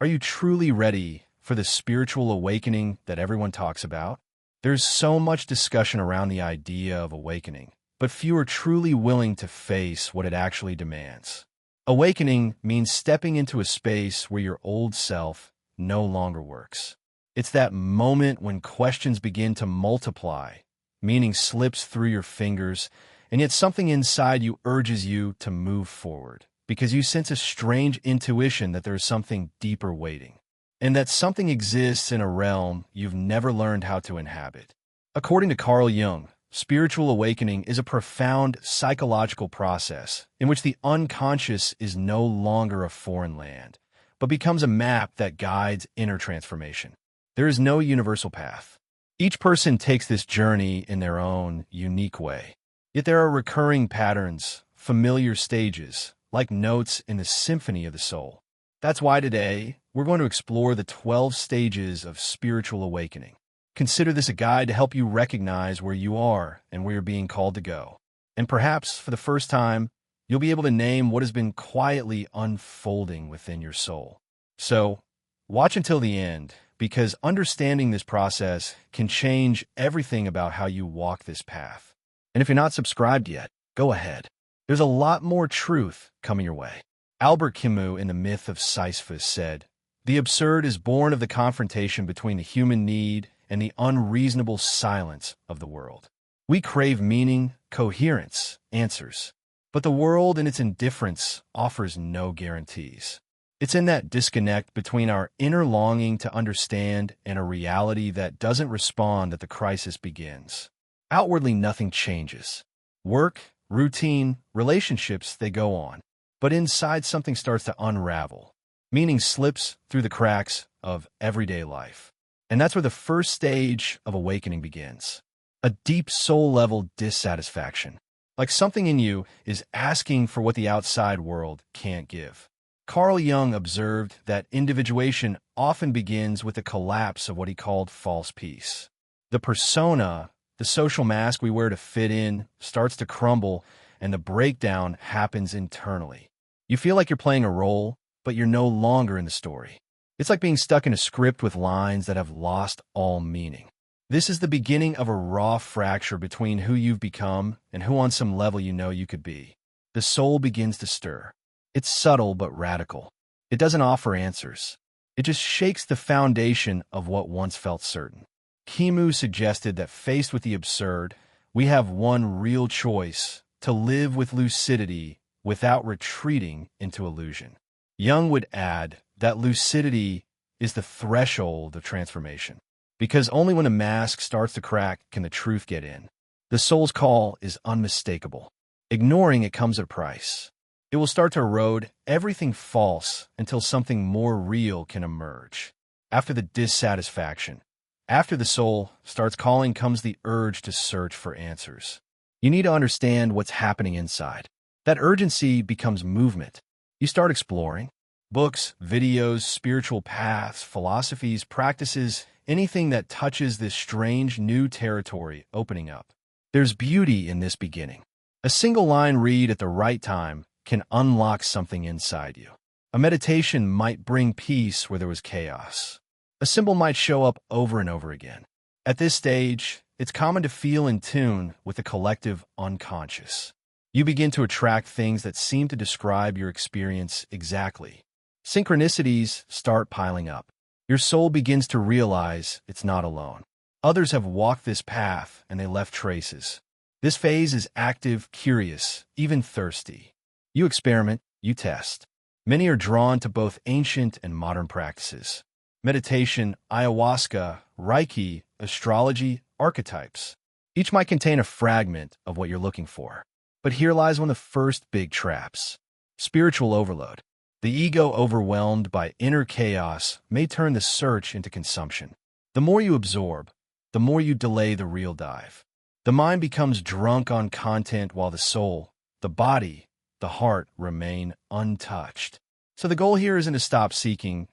Are you truly ready for the spiritual awakening that everyone talks about? There's so much discussion around the idea of awakening, but few are truly willing to face what it actually demands. Awakening means stepping into a space where your old self no longer works. It's that moment when questions begin to multiply, meaning slips through your fingers, and yet something inside you urges you to move forward, because you sense a strange intuition that there is something deeper waiting, and that something exists in a realm you've never learned how to inhabit. According to Carl Jung, spiritual awakening is a profound psychological process in which the unconscious is no longer a foreign land, but becomes a map that guides inner transformation. There is no universal path. Each person takes this journey in their own unique way. Yet there are recurring patterns, familiar stages, like notes in the symphony of the soul. That's why today, we're going to explore the 12 stages of spiritual awakening. Consider this a guide to help you recognize where you are and where you're being called to go. And perhaps, for the first time, you'll be able to name what has been quietly unfolding within your soul. So, watch until the end, because understanding this process can change everything about how you walk this path. And if you're not subscribed yet, go ahead. There's a lot more truth coming your way. Albert Camus, in The Myth of Sisyphus, said, "The absurd is born of the confrontation between the human need and the unreasonable silence of the world. We crave meaning, coherence, answers. But the world in its indifference offers no guarantees. It's in that disconnect between our inner longing to understand and a reality that doesn't respond that the crisis begins. Outwardly, nothing changes. Work, routine, relationships, they go on. But inside, something starts to unravel. Meaning slips through the cracks of everyday life. And that's where the first stage of awakening begins. A deep soul-level dissatisfaction. Like something in you is asking for what the outside world can't give. Carl Jung observed that individuation often begins with the collapse of what he called false peace. The persona, the social mask we wear to fit in, starts to crumble, and the breakdown happens internally. You feel like you're playing a role, but you're no longer in the story. It's like being stuck in a script with lines that have lost all meaning. This is the beginning of a raw fracture between who you've become and who on some level you know you could be. The soul begins to stir. It's subtle but radical. It doesn't offer answers. It just shakes the foundation of what once felt certain. Camus suggested that faced with the absurd, we have one real choice: to live with lucidity without retreating into illusion. Jung would add that lucidity is the threshold of transformation, because only when a mask starts to crack can the truth get in. The soul's call is unmistakable. Ignoring it comes at a price. It will start to erode everything false until something more real can emerge. After the dissatisfaction, after the soul starts calling, comes the urge to search for answers. You need to understand what's happening inside. That urgency becomes movement. You start exploring. Books, videos, spiritual paths, philosophies, practices, anything that touches this strange new territory opening up. There's beauty in this beginning. A single line read at the right time can unlock something inside you. A meditation might bring peace where there was chaos. A symbol might show up over and over again. At this stage, it's common to feel in tune with the collective unconscious. You begin to attract things that seem to describe your experience exactly. Synchronicities start piling up. Your soul begins to realize it's not alone. Others have walked this path and they left traces. This phase is active, curious, even thirsty. You experiment, you test. Many are drawn to both ancient and modern practices. Meditation, ayahuasca, Reiki, astrology, archetypes. Each might contain a fragment of what you're looking for. But here lies one of the first big traps. Spiritual overload. The ego, overwhelmed by inner chaos, may turn the search into consumption. The more you absorb, the more you delay the real dive. The mind becomes drunk on content while the soul, the body, the heart remain untouched. So the goal here isn't to stop seeking,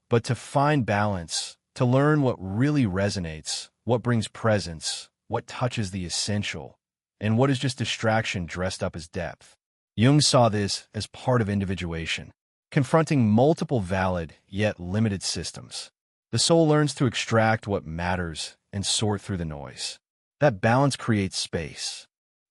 but to find balance, to learn what really resonates, what brings presence, what touches the essential, and what is just distraction dressed up as depth. Jung saw this as part of individuation. confronting multiple valid yet limited systems. The soul learns to extract what matters and sort through the noise. That balance creates space.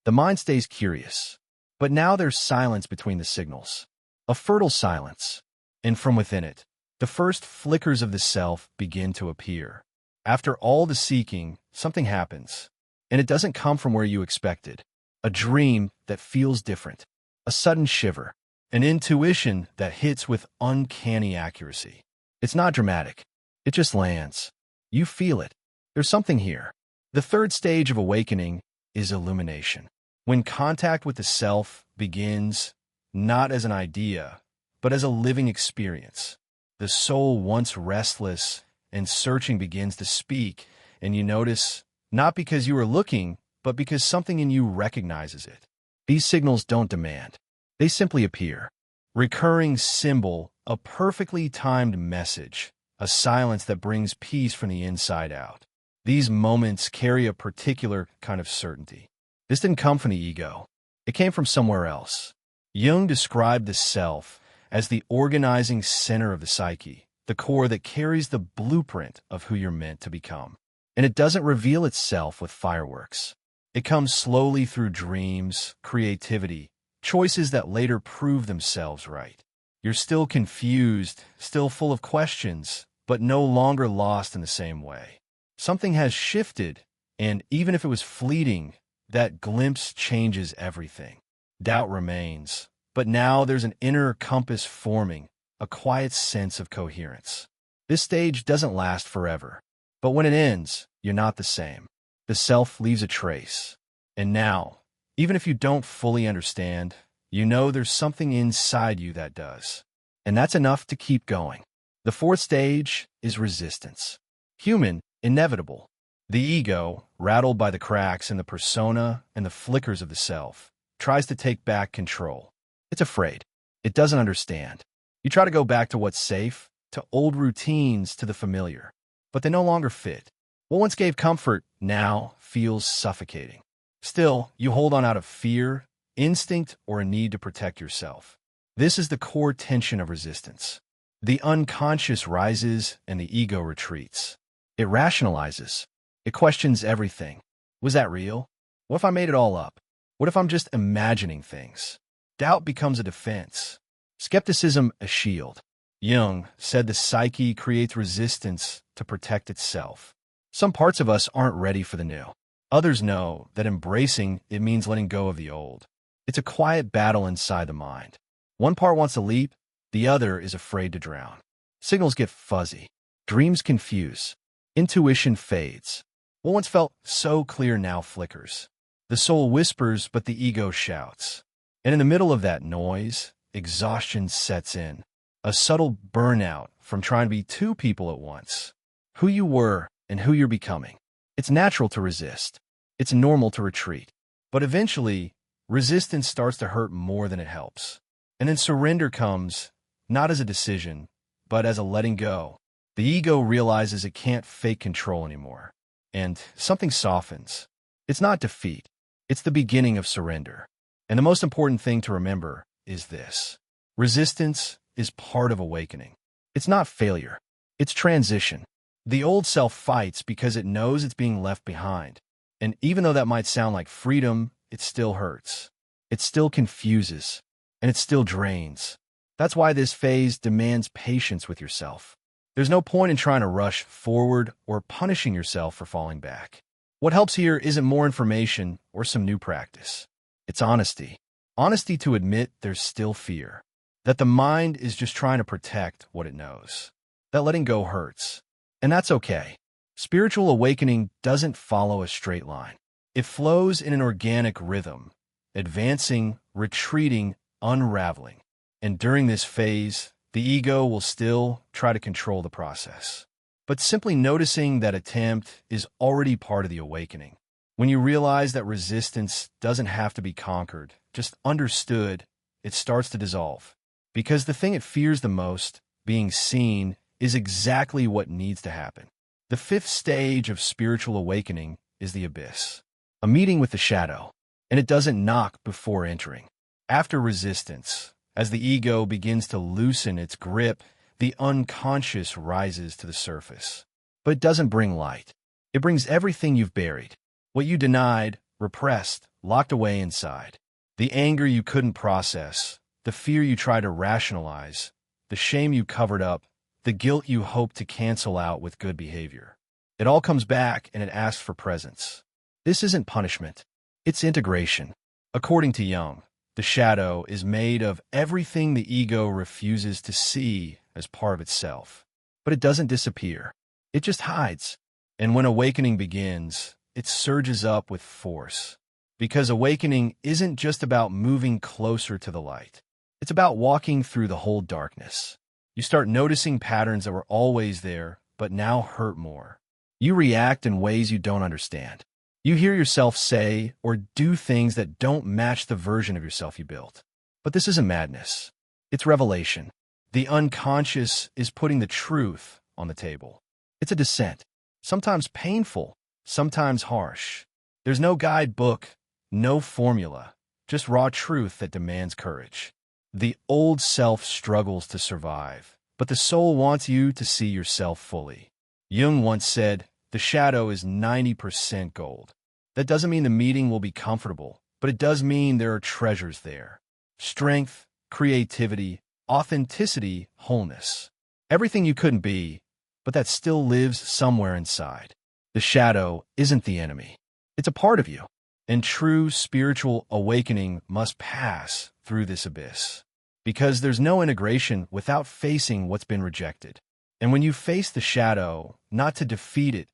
The mind stays curious, but now there's silence between the signals, a fertile silence, and from within it, the first flickers of the self begin to appear. After all the seeking, something happens, and it doesn't come from where you expected. A dream that feels different, a sudden shiver, an intuition that hits with uncanny accuracy. It's not dramatic. It just lands. You feel it. There's something here. The third stage of awakening is illumination. When contact with the self begins, not as an idea, but as a living experience. The soul, once restless and searching, begins to speak, and you notice, not because you are looking, but because something in you recognizes it. These signals don't demand. They simply appear. Recurring symbol, a perfectly timed message, a silence that brings peace from the inside out. These moments carry a particular kind of certainty. This didn't come from the ego. It came from somewhere else. Jung described the self as the organizing center of the psyche, the core that carries the blueprint of who you're meant to become. And it doesn't reveal itself with fireworks. It comes slowly through dreams, creativity, choices that later prove themselves right. You're still confused, still full of questions, but no longer lost in the same way. Something has shifted, and even if it was fleeting, that glimpse changes everything. Doubt remains, but now there's an inner compass forming, a quiet sense of coherence. This stage doesn't last forever, but when it ends, you're not the same. The self leaves a trace. And now, even if you don't fully understand, you know there's something inside you that does. And that's enough to keep going. The fourth stage is resistance. Human, inevitable. The ego, rattled by the cracks in the persona and the flickers of the self, tries to take back control. It's afraid. It doesn't understand. You try to go back to what's safe, to old routines, to the familiar. But they no longer fit. What once gave comfort now feels suffocating. Still, you hold on out of fear, instinct, or a need to protect yourself. This is the core tension of resistance. The unconscious rises and the ego retreats. It rationalizes. It questions everything. Was that real? What if I made it all up? What if I'm just imagining things? Doubt becomes a defense. Skepticism a shield. Jung said the psyche creates resistance to protect itself. Some parts of us aren't ready for the new. Others know that embracing it means letting go of the old. It's a quiet battle inside the mind. One part wants to leap, the other is afraid to drown. Signals get fuzzy. Dreams confuse. Intuition fades. What once felt so clear now flickers. The soul whispers, but the ego shouts. And in the middle of that noise, exhaustion sets in. A subtle burnout from trying to be two people at once. Who you were and who you're becoming. It's natural to resist. It's normal to retreat. But eventually, resistance starts to hurt more than it helps. And then surrender comes, not as a decision, but as a letting go. The ego realizes it can't fake control anymore. And something softens. It's not defeat. It's the beginning of surrender. And the most important thing to remember is this. Resistance is part of awakening. It's not failure. It's transition. The old self fights because it knows it's being left behind. And even though that might sound like freedom, it still hurts. It still confuses. And it still drains. That's why this phase demands patience with yourself. There's no point in trying to rush forward or punishing yourself for falling back. What helps here isn't more information or some new practice. It's honesty. Honesty to admit there's still fear. That the mind is just trying to protect what it knows. That letting go hurts. And that's okay. Spiritual awakening doesn't follow a straight line. It flows in an organic rhythm, advancing, retreating, unraveling. And during this phase, the ego will still try to control the process. But simply noticing that attempt is already part of the awakening. When you realize that resistance doesn't have to be conquered, just understood, it starts to dissolve. Because the thing it fears the most, being seen, is exactly what needs to happen. The fifth stage of spiritual awakening is the abyss. A meeting with the shadow. And it doesn't knock before entering. After resistance, As the ego begins to loosen its grip, the unconscious rises to the surface. But it doesn't bring light. It brings everything you've buried, what you denied, repressed, locked away inside. The anger you couldn't process, the fear you tried to rationalize, the shame you covered up, the guilt you hoped to cancel out with good behavior. It all comes back and it asks for presence. This isn't punishment. It's integration. According to Jung, the shadow is made of everything the ego refuses to see as part of itself. But it doesn't disappear. It just hides. And when awakening begins, it surges up with force. Because awakening isn't just about moving closer to the light. It's about walking through the whole darkness. You start noticing patterns that were always there, but now hurt more. You react in ways you don't understand. You hear yourself say or do things that don't match the version of yourself you built. But this isn't madness. It's revelation. The unconscious is putting the truth on the table. It's a descent, sometimes painful, sometimes harsh. There's no guidebook, no formula, just raw truth that demands courage. The old self struggles to survive, but the soul wants you to see yourself fully. Jung once said, "The shadow is 90% gold." That doesn't mean the meeting will be comfortable, but it does mean there are treasures there. Strength, creativity, authenticity, wholeness. Everything you couldn't be, but that still lives somewhere inside. The shadow isn't the enemy. It's a part of you. And true spiritual awakening must pass through this abyss. Because there's no integration without facing what's been rejected. And when you face the shadow, not to defeat it,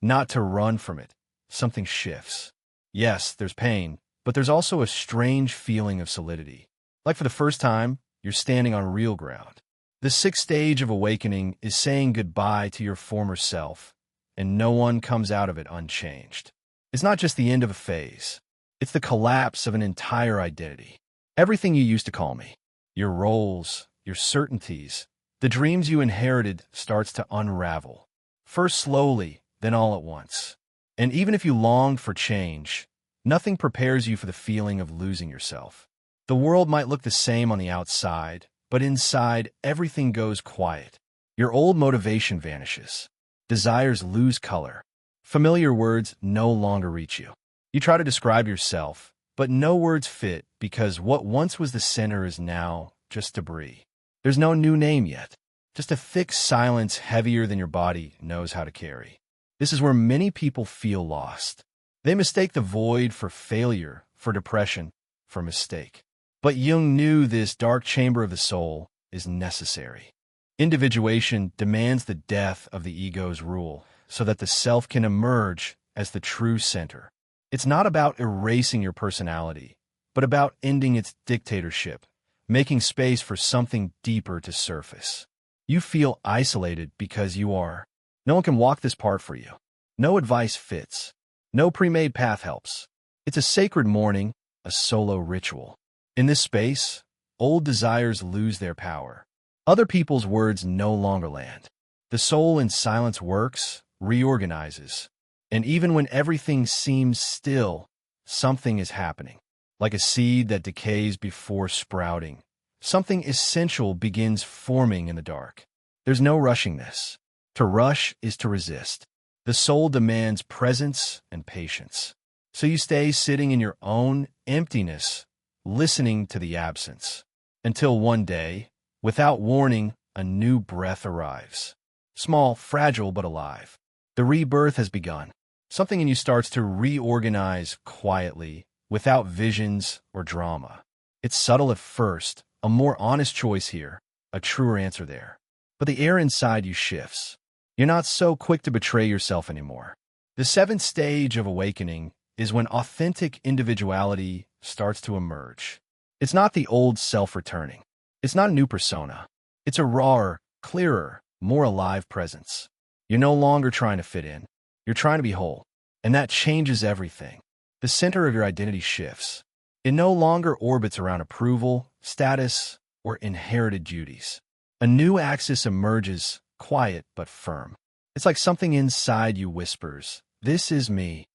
not to run from it, something shifts. Yes, there's pain, but there's also a strange feeling of solidity. Like for the first time, you're standing on real ground. The sixth stage of awakening is saying goodbye to your former self, and no one comes out of it unchanged. It's not just the end of a phase. It's the collapse of an entire identity. Everything you used to call me, your roles, your certainties, the dreams you inherited starts to unravel. First slowly, then all at once. And even if you longed for change, nothing prepares you for the feeling of losing yourself. The world might look the same on the outside, but inside, everything goes quiet. Your old motivation vanishes. Desires lose color. Familiar words no longer reach you. You try to describe yourself, but no words fit because what once was the center is now just debris. There's no new name yet, just a thick silence heavier than your body knows how to carry. This is where many people feel lost. They mistake the void for failure, for depression, for mistake. But Jung knew this dark chamber of the soul is necessary. Individuation demands the death of the ego's rule so that the self can emerge as the true center. It's not about erasing your personality, but about ending its dictatorship, making space for something deeper to surface. You feel isolated because you are. No one can walk this part for you. No advice fits. No pre-made path helps. It's a sacred mourning, a solo ritual. In this space, old desires lose their power. Other people's words no longer land. The soul in silence works, reorganizes. And even when everything seems still, something is happening. Like a seed that decays before sprouting, something essential begins forming in the dark. There's no rushing this. To rush is to resist. The soul demands presence and patience. So you stay sitting in your own emptiness, listening to the absence. Until one day, without warning, a new breath arrives. Small, fragile, but alive. The rebirth has begun. Something in you starts to reorganize quietly, without visions or drama. It's subtle at first, a more honest choice here, a truer answer there. But the air inside you shifts. You're not so quick to betray yourself anymore. The seventh stage of awakening is when authentic individuality starts to emerge. It's not the old self returning. It's not a new persona. It's a rawer, clearer, more alive presence. You're no longer trying to fit in. You're trying to be whole. And that changes everything. The center of your identity shifts. It no longer orbits around approval, status, or inherited duties. A new axis emerges, quiet but firm. It's like something inside you whispers, "This is me."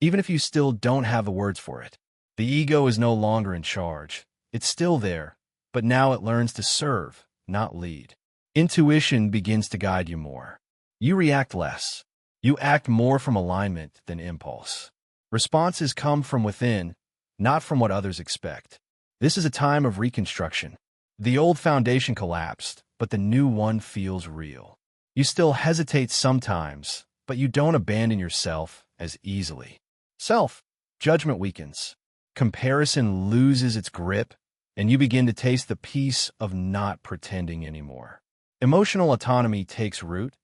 Even if you still don't have the words for it. The ego is no longer in charge. It's still there, but now it learns to serve, not lead. Intuition begins to guide you more. You react less. You act more from alignment than impulse. Responses come from within, not from what others expect. This is a time of reconstruction. The old foundation collapsed, but the new one feels real. You still hesitate sometimes, but you don't abandon yourself as easily. Self-judgment weakens. Comparison loses its grip, and you begin to taste the peace of not pretending anymore. Emotional autonomy takes root,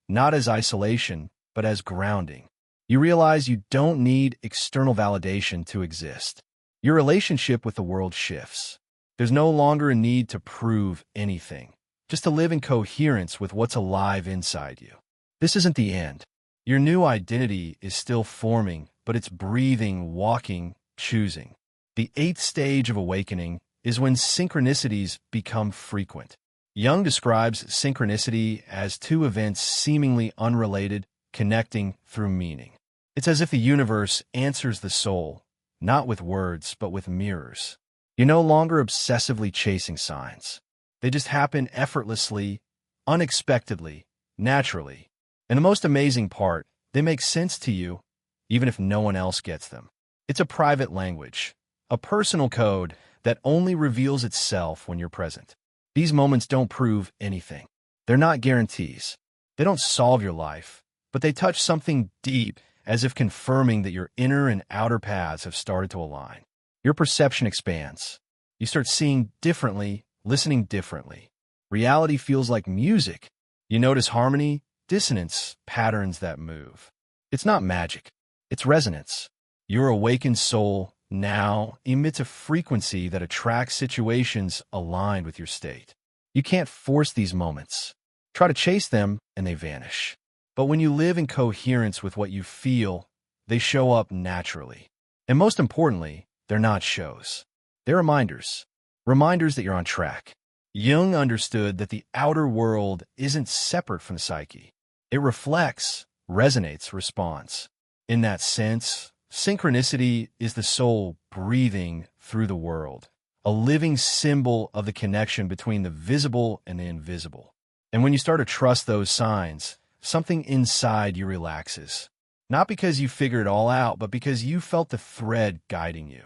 not as isolation, but as grounding. You realize you don't need external validation to exist. Your relationship with the world shifts. There's no longer a need to prove anything, just to live in coherence with what's alive inside you. This isn't the end. Your new identity is still forming, but it's breathing, walking, choosing. The 8th stage of awakening is when synchronicities become frequent. Jung describes synchronicity as two events seemingly unrelated, connecting through meaning. It's as if the universe answers the soul, not with words, but with mirrors. You're no longer obsessively chasing signs. They just happen effortlessly, unexpectedly, naturally. And the most amazing part, they make sense to you, even if no one else gets them. It's a private language, a personal code that only reveals itself when you're present. These moments don't prove anything. They're not guarantees. They don't solve your life, but they touch something deep, as if confirming that your inner and outer paths have started to align. Your perception expands. You start seeing differently, listening differently. Reality feels like music. You notice harmony, dissonance, patterns that move. It's not magic. It's resonance. Your awakened soul now emits a frequency that attracts situations aligned with your state. You can't force these moments. Try to chase them, and they vanish. But when you live in coherence with what you feel, they show up naturally. And most importantly, they're not shows. They're reminders. Reminders that you're on track. Jung understood that the outer world isn't separate from the psyche. It reflects, resonates, responds. In that sense, synchronicity is the soul breathing through the world, a living symbol of the connection between the visible and the invisible. And when you start to trust those signs, something inside you relaxes. Not because you figured it all out, but because you felt the thread guiding you.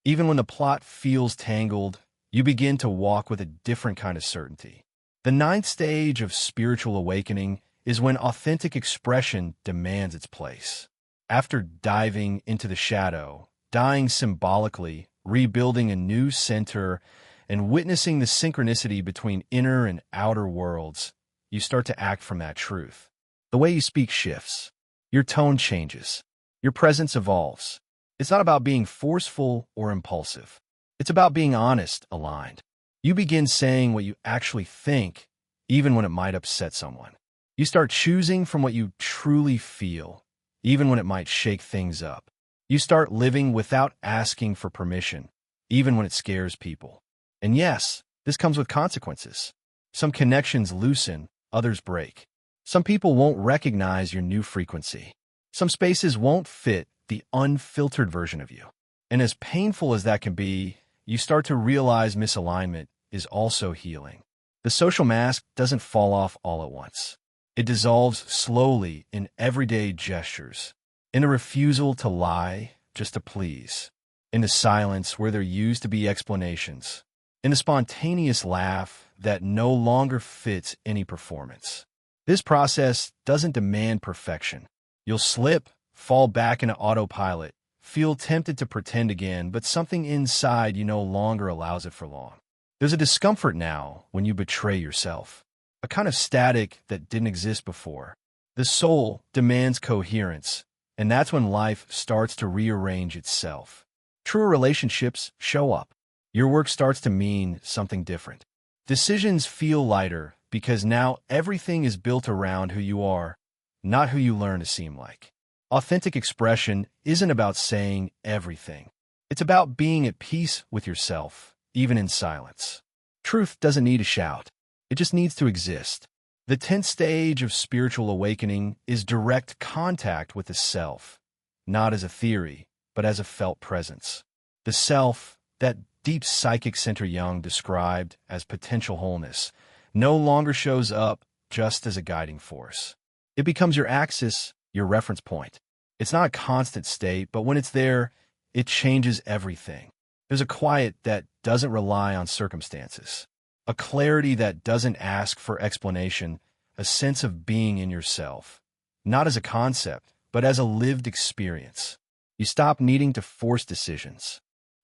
Even when the plot feels tangled, you begin to walk with a different kind of certainty. The 9th stage of spiritual awakening is when authentic expression demands its place. After diving into the shadow, dying symbolically, rebuilding a new center, and witnessing the synchronicity between inner and outer worlds, you start to act from that truth. The way you speak shifts. Your tone changes. Your presence evolves. It's not about being forceful or impulsive. It's about being honest, aligned. You begin saying what you actually think, even when it might upset someone. You start choosing from what you truly feel, even when it might shake things up. You start living without asking for permission, even when it scares people. And yes, this comes with consequences. Some connections loosen, others break. Some people won't recognize your new frequency. Some spaces won't fit the unfiltered version of you. And as painful as that can be, you start to realize misalignment is also healing. The social mask doesn't fall off all at once. It dissolves slowly in everyday gestures, in a refusal to lie just to please, in the silence where there used to be explanations, in a spontaneous laugh that no longer fits any performance. This process doesn't demand perfection. You'll slip, fall back into autopilot, feel tempted to pretend again, but something inside you no longer allows it for long. There's a discomfort now when you betray yourself, a kind of static that didn't exist before. The soul demands coherence, and that's when life starts to rearrange itself. Truer relationships show up. Your work starts to mean something different. Decisions feel lighter because now everything is built around who you are, not who you learn to seem like. Authentic expression isn't about saying everything. It's about being at peace with yourself, even in silence. Truth doesn't need a shout. It just needs to exist. The 10th stage of spiritual awakening is direct contact with the self, not as a theory, but as a felt presence. The self, that deep psychic center Jung described as potential wholeness, no longer shows up just as a guiding force. It becomes your axis, your reference point. It's not a constant state, but when it's there, it changes everything. There's a quiet that doesn't rely on circumstances, a clarity that doesn't ask for explanation, a sense of being in yourself, not as a concept, but as a lived experience. You stop needing to force decisions.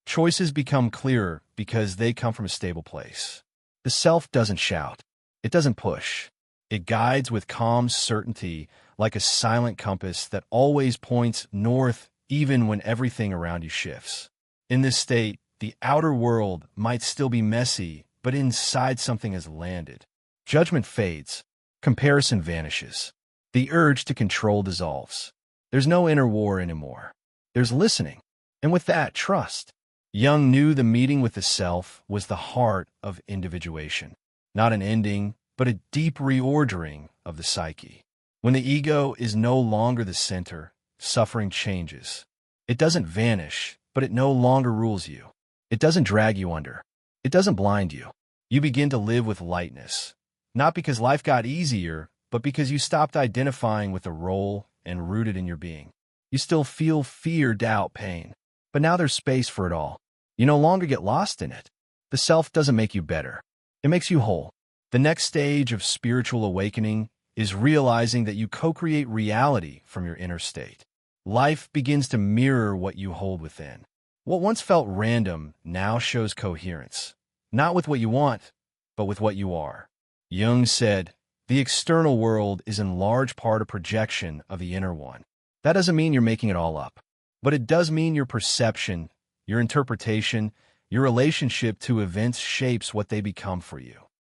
Choices become clearer because they come from a stable place. The self doesn't shout. It doesn't push. It guides with calm certainty, like a silent compass that always points north even when everything around you shifts. In this state, the outer world might still be messy, but inside something has landed. Judgment fades. Comparison vanishes. The urge to control dissolves. There's no inner war anymore. There's listening, and with that, trust. Jung knew the meeting with the self was the heart of individuation, not an ending, but a deep reordering of the psyche. When the ego is no longer the center, suffering changes. It doesn't vanish, but it no longer rules you. It doesn't drag you under. It doesn't blind you. You begin to live with lightness, not because life got easier, but because you stopped identifying with a role and rooted in your being. You still feel fear, doubt, pain, but now there's space for it all. You no longer get lost in it. The self doesn't make you better. It makes you whole. The next stage of spiritual awakening is realizing that you co-create reality from your inner state. Life begins to mirror what you hold within. What once felt random now shows coherence, not with what you want, but with what you are. Jung said, the external world is in large part a projection of the inner one. That doesn't mean you're making it all up, but it does mean your perception, your interpretation, your relationship to events shapes what they become for you.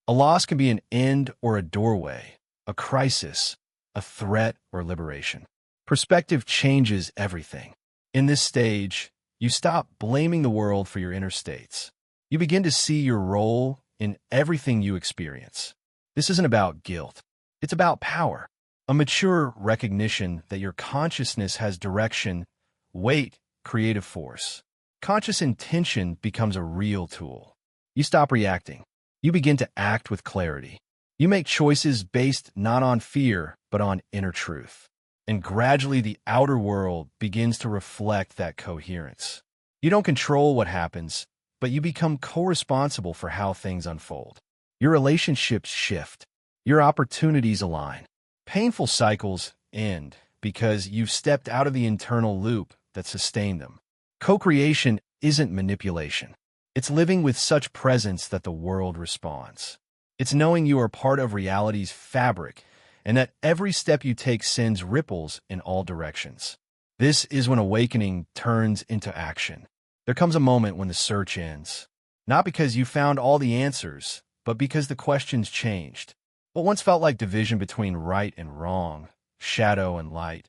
A loss can be an end or a doorway, a crisis, a threat or liberation. Perspective changes everything. In this stage, you stop blaming the world for your inner states. You begin to see your role in everything you experience. This isn't about guilt. It's about power. A mature recognition that your consciousness has direction, weight, creative force. Conscious intention becomes a real tool. You stop reacting. You begin to act with clarity. You make choices based not on fear, but on inner truth. And gradually the outer world begins to reflect that coherence. You don't control what happens, but you become co-responsible for how things unfold. Your relationships shift. Your opportunities align. Painful cycles end because you've stepped out of the internal loop that sustained them. Co-creation isn't manipulation. It's living with such presence that the world responds. It's knowing you are part of reality's fabric and that every step you take sends ripples in all directions. This is when awakening turns into action. There comes a moment when the search ends, not because you found all the answers, but because the questions changed. What once felt like division between right and wrong, shadow and light,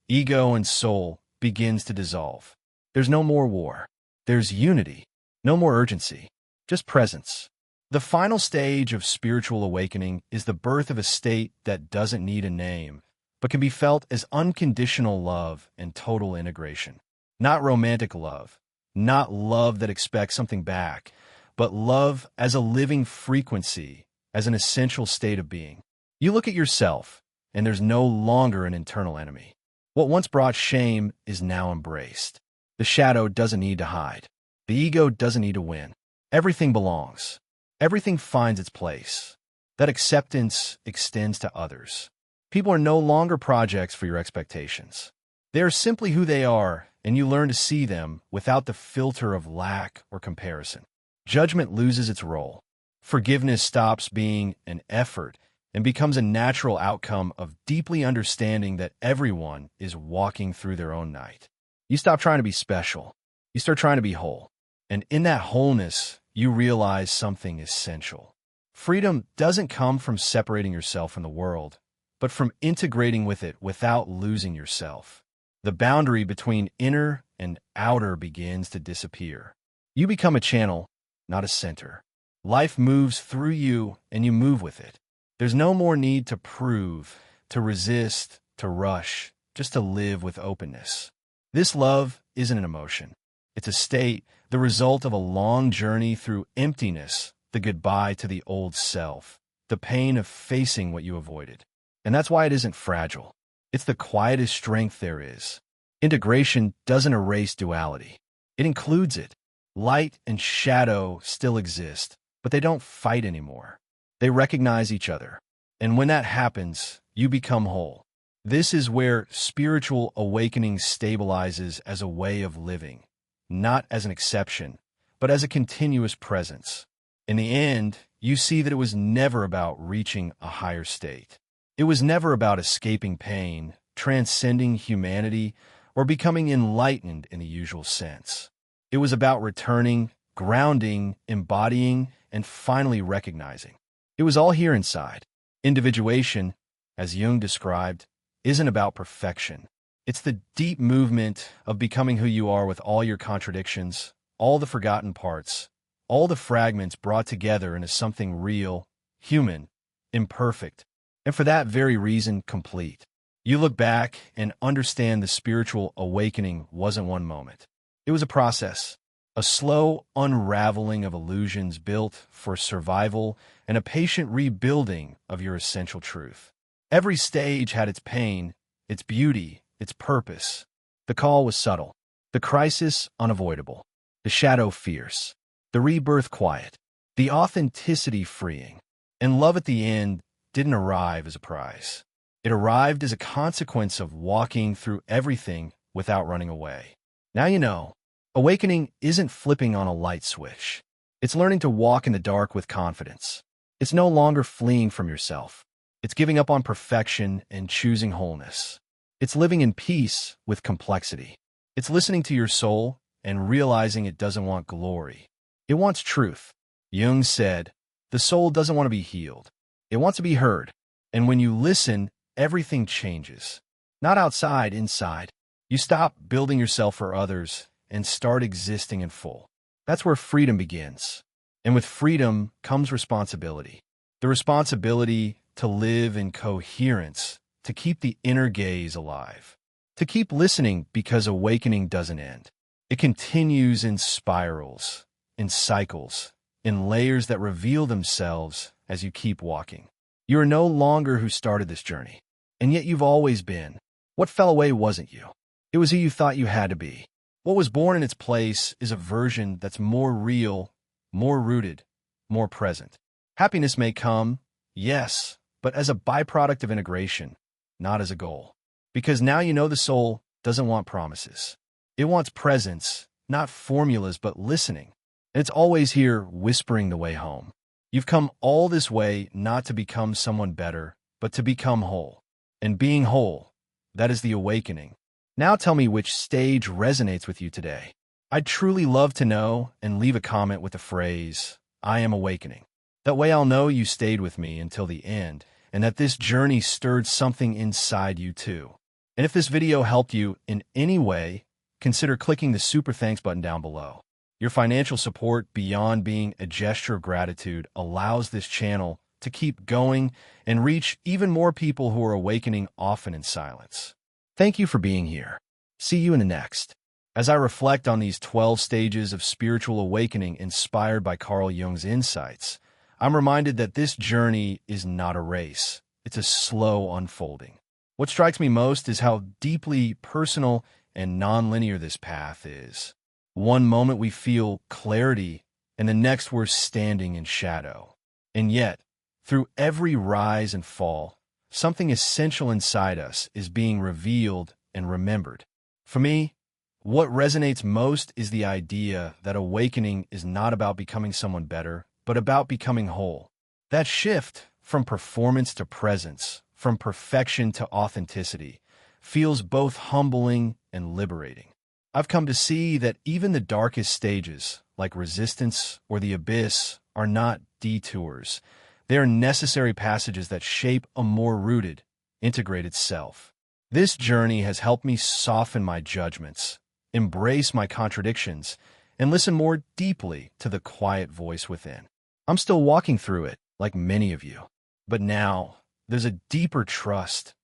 ego and soul begins to dissolve. There's no more war. There's unity. No more urgency. Just presence. The final stage of spiritual awakening is the birth of a state that doesn't need a name, but can be felt as unconditional love and total integration. Not romantic love, not love that expects something back, but love as a living frequency, as an essential state of being. You look at yourself, and there's no longer an internal enemy. What once brought shame is now embraced. The shadow doesn't need to hide. The ego doesn't need to win. Everything belongs. Everything finds its place. That acceptance extends to others. People are no longer projects for your expectations. They are simply who they are, and you learn to see them without the filter of lack or comparison. Judgment loses its role. Forgiveness stops being an effort and becomes a natural outcome of deeply understanding that everyone is walking through their own night. You stop trying to be special. You start trying to be whole. And in that wholeness, you realize something essential. Freedom doesn't come from separating yourself from the world, but from integrating with it without losing yourself. The boundary between inner and outer begins to disappear. You become a channel, not a center. Life moves through you, and you move with it. There's no more need to prove, to resist, to rush, just to live with openness. This love isn't an emotion. It's a state, the result of a long journey through emptiness, the goodbye to the old self, the pain of facing what you avoided. And that's why it isn't fragile. It's the quietest strength there is. Integration doesn't erase duality. It includes it. Light and shadow still exist, but they don't fight anymore. They recognize each other. And when that happens, you become whole. This is where spiritual awakening stabilizes as a way of living, not as an exception, but as a continuous presence. In the end, you see that it was never about reaching a higher state. It was never about escaping pain, transcending humanity, or becoming enlightened in the usual sense. It was about returning, grounding, embodying, and finally recognizing. It was all here inside. Individuation, as Jung described, isn't about perfection. It's the deep movement of becoming who you are with all your contradictions, all the forgotten parts, all the fragments brought together into something real, human, imperfect, and for that very reason, complete. You look back and understand the spiritual awakening wasn't one moment. It was a process, a slow unraveling of illusions built for survival and a patient rebuilding of your essential truth. Every stage had its pain, its beauty, its purpose. The call was subtle, the crisis unavoidable, the shadow fierce, the rebirth quiet, the authenticity freeing. And love at the end didn't arrive as a prize. It arrived as a consequence of walking through everything without running away. Now you know, awakening isn't flipping on a light switch. It's learning to walk in the dark with confidence. It's no longer fleeing from yourself. It's giving up on perfection and choosing wholeness. It's living in peace with complexity. It's listening to your soul and realizing it doesn't want glory. It wants truth. Jung said, the soul doesn't want to be healed. It wants to be heard. And when you listen, everything changes. Not outside, inside. You stop building yourself for others and start existing in full. That's where freedom begins. And with freedom comes responsibility. The responsibility to live in coherence, to keep the inner gaze alive, to keep listening because awakening doesn't end. It continues in spirals, in cycles, in layers that reveal themselves as you keep walking. You are no longer who started this journey, and yet you've always been. What fell away wasn't you. It was who you thought you had to be. What was born in its place is a version that's more real, more rooted, more present. Happiness may come, yes, but as a byproduct of integration, not as a goal. Because now you know the soul doesn't want promises. It wants presence, not formulas, but listening. And it's always here whispering the way home. You've come all this way not to become someone better, but to become whole. And being whole, that is the awakening. Now tell me which stage resonates with you today. I'd truly love to know, and leave a comment with the phrase, I am awakening. That way I'll know you stayed with me until the end, and that this journey stirred something inside you too. And if this video helped you in any way, consider clicking the super thanks button down below. Your financial support, beyond being a gesture of gratitude, allows this channel to keep going and reach even more people who are awakening often in silence. Thank you for being here. See you in the next. As I reflect on these 12 stages of spiritual awakening inspired by Carl Jung's insights, I'm reminded that this journey is not a race. It's a slow unfolding. What strikes me most is how deeply personal and nonlinear this path is. One moment we feel clarity, and the next we're standing in shadow. And yet, through every rise and fall, something essential inside us is being revealed and remembered. For me, what resonates most is the idea that awakening is not about becoming someone better, but about becoming whole. That shift from performance to presence, from perfection to authenticity, feels both humbling and liberating. I've come to see that even the darkest stages, like resistance or the abyss, are not detours. They are necessary passages that shape a more rooted, integrated self. This journey has helped me soften my judgments, embrace my contradictions, and listen more deeply to the quiet voice within. I'm still walking through it, like many of you. But now, there's a deeper trust,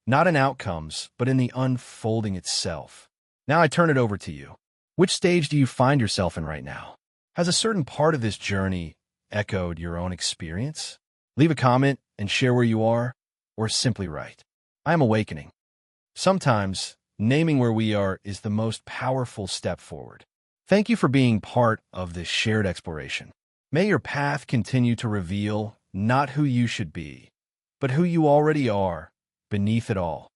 not in outcomes, but in the unfolding itself. Now I turn it over to you. Which stage do you find yourself in right now? Has a certain part of this journey echoed your own experience? Leave a comment and share where you are, or simply write, "I am awakening." Sometimes, naming where we are is the most powerful step forward. Thank you for being part of this shared exploration. May your path continue to reveal not who you should be, but who you already are beneath it all.